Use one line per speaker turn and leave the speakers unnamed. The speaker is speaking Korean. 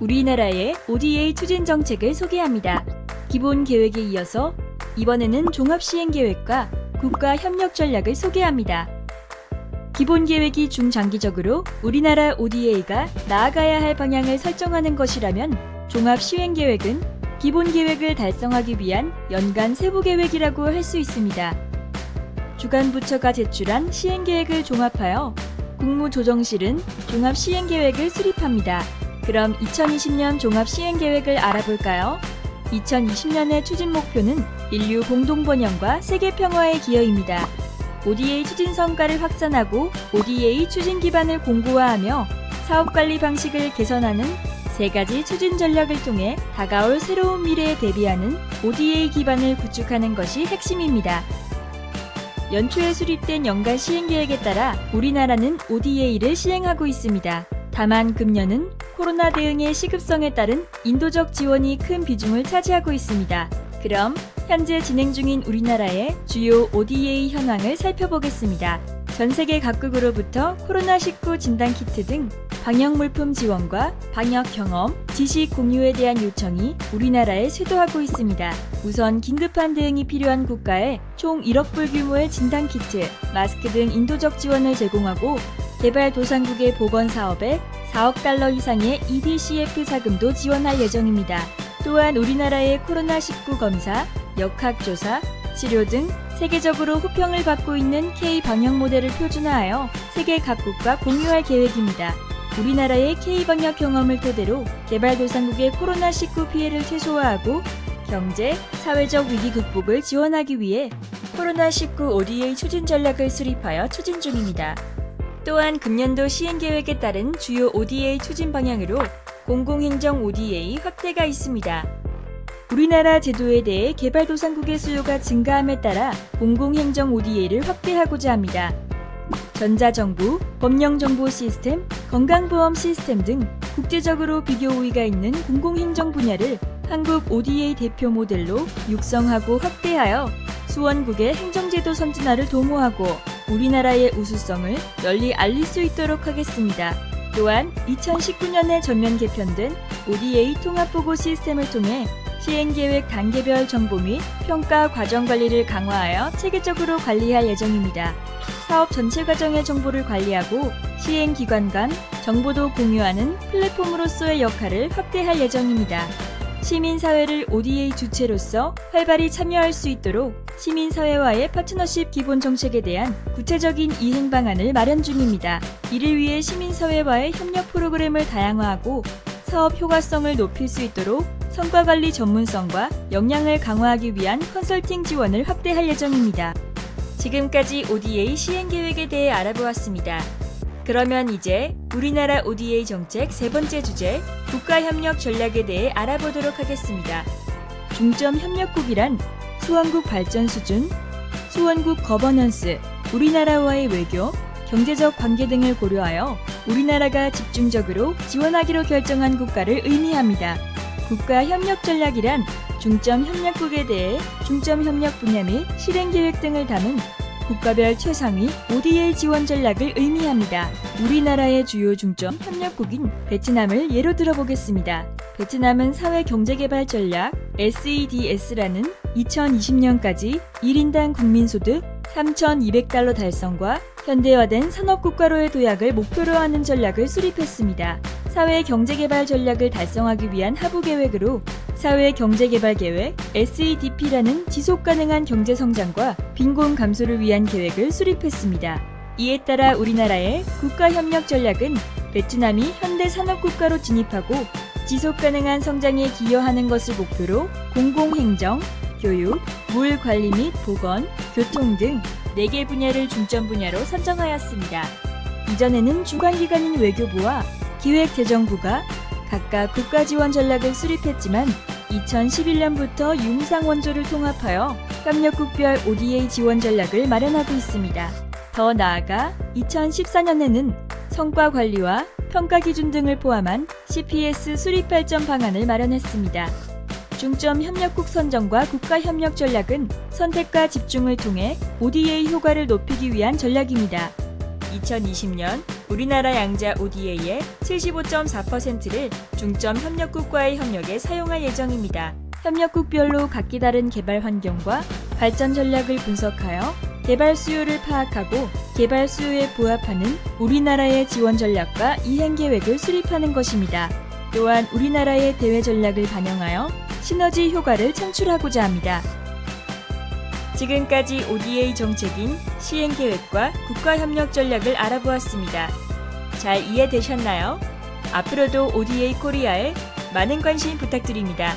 우리나라의 ODA 추진 정책을 소개합니다. 기본 계획에 이어서 이번에는 종합시행계획과 국가협력 전략을 소개합니다. 기본 계획이 중장기적으로 우리나라 ODA가 나아가야 할 방향을 설정하는 것이라면 종합시행계획은 기본 계획을 달성하기 위한 연간 세부계획이라고 할 수 있습니다. 주관부처가 제출한 시행계획을 종합하여 국무조정실은 종합시행계획을 수립합니다. 그럼 2020년 종합시행계획을 알아볼까요? 2020년의 추진 목표는 인류 공동번영과 세계 평화의 기여입니다. ODA 추진 성과를 확산하고 ODA 추진 기반을 공고화하며 사업관리 방식을 개선하는 세 가지 추진 전략을 통해 다가올 새로운 미래에 대비하는 ODA 기반을 구축하는 것이 핵심입니다. 연초에 수립된 연간 시행계획에 따라 우리나라는 ODA를 시행하고 있습니다. 다만 금년은 코로나 대응의 시급성에 따른 인도적 지원이 큰 비중을 차지하고 있습니다. 그럼 현재 진행 중인 우리나라의 주요 ODA 현황을 살펴보겠습니다. 전 세계 각국으로부터 코로나19 진단키트 등 방역물품 지원과 방역 경험, 지식 공유에 대한 요청이 우리나라에 쇄도하고 있습니다. 우선 긴급한 대응이 필요한 국가에 총 1억 불 규모의 진단키트, 마스크 등 인도적 지원을 제공하고 개발도상국의 보건사업에 4억 달러 이상의 EDCF 자금도 지원할 예정입니다. 또한 우리나라의 코로나19 검사, 역학조사, 치료 등 세계적으로 호평을 받고 있는 K-방역 모델을 표준화하여 세계 각국과 공유할 계획입니다. 우리나라의 K-방역 경험을 토대로 개발도상국의 코로나19 피해를 최소화하고 경제, 사회적 위기 극복을 지원하기 위해 코로나19 ODA 추진 전략을 수립하여 추진 중입니다. 또한 금년도 시행계획에 따른 주요 ODA 추진 방향으로 공공행정 ODA 확대가 있습니다. 우리나라 제도에 대해 개발도상국의 수요가 증가함에 따라 공공행정 ODA를 확대하고자 합니다. 전자정부, 법령정보 시스템, 건강보험 시스템 등 국제적으로 비교 우위가 있는 공공행정 분야를 한국 ODA 대표 모델로 육성하고 확대하여 수원국의 행정제도 선진화를 도모하고 우리나라의 우수성을 널리 알릴 수 있도록 하겠습니다. 또한 2019년에 전면 개편된 ODA 통합보고 시스템을 통해 시행계획 단계별 정보 및 평가 과정 관리를 강화하여 체계적으로 관리할 예정입니다. 사업 전체 과정의 정보를 관리하고 시행기관 간 정보도 공유하는 플랫폼으로서의 역할을 확대할 예정입니다. 시민사회를 ODA 주체로서 활발히 참여할 수 있도록 시민사회와의 파트너십 기본 정책에 대한 구체적인 이행 방안을 마련 중입니다. 이를 위해 시민사회와의 협력 프로그램을 다양화하고 사업 효과성을 높일 수 있도록 성과관리 전문성과 역량을 강화하기 위한 컨설팅 지원을 확대할 예정입니다. 지금까지 ODA 시행계획에 대해 알아보았습니다. 그러면 이제 우리나라 ODA 정책 세 번째 주제, 국가협력 전략에 대해 알아보도록 하겠습니다. 중점협력국이란 수원국 발전 수준, 수원국 거버넌스, 우리나라와의 외교, 경제적 관계 등을 고려하여 우리나라가 집중적으로 지원하기로 결정한 국가를 의미합니다. 국가협력 전략이란 중점협력국에 대해 중점협력 분야 및 실행계획 등을 담은 국가별 최상위 ODA 지원 전략을 의미합니다. 우리나라의 주요 중점 협력국인 베트남을 예로 들어보겠습니다. 베트남은 사회경제개발 전략 SEDS라는 2020년까지 1인당 국민소득 3,200달러 달성과 현대화된 산업국가로의 도약을 목표로 하는 전략을 수립했습니다. 사회경제개발 전략을 달성하기 위한 하부계획으로 사회경제개발계획 SEDP라는 지속가능한 경제성장과 빈곤 감소를 위한 계획을 수립했습니다. 이에 따라 우리나라의 국가협력 전략은 베트남이 현대 산업국가로 진입하고 지속가능한 성장에 기여하는 것을 목표로 공공행정, 교육, 물 관리 및 보건, 교통 등 4개 분야를 중점 분야로 선정하였습니다. 이전에는 주관기관인 외교부와 기획재정부가 각각 국가지원 전략을 수립했지만 2011년부터 유무상원조를 통합하여 협력국별 ODA 지원 전략을 마련하고 있습니다. 더 나아가 2014년에는 성과관리와 평가기준 등을 포함한 CPS 수립 발전 방안을 마련했습니다. 중점협력국 선정과 국가협력 전략은 선택과 집중을 통해 ODA 효과를 높이기 위한 전략입니다. 2020년 우리나라 양자 ODA의 75.4%를 중점 협력국과의 협력에 사용할 예정입니다. 협력국별로 각기 다른 개발 환경과 발전 전략을 분석하여 개발 수요를 파악하고 개발 수요에 부합하는 우리나라의 지원 전략과 이행 계획을 수립하는 것입니다. 또한 우리나라의 대외 전략을 반영하여 시너지 효과를 창출하고자 합니다. 지금까지 ODA 정책인 시행 계획과 국가 협력 전략을 알아보았습니다. 잘 이해되셨나요? 앞으로도 ODA 코리아에 많은 관심 부탁드립니다.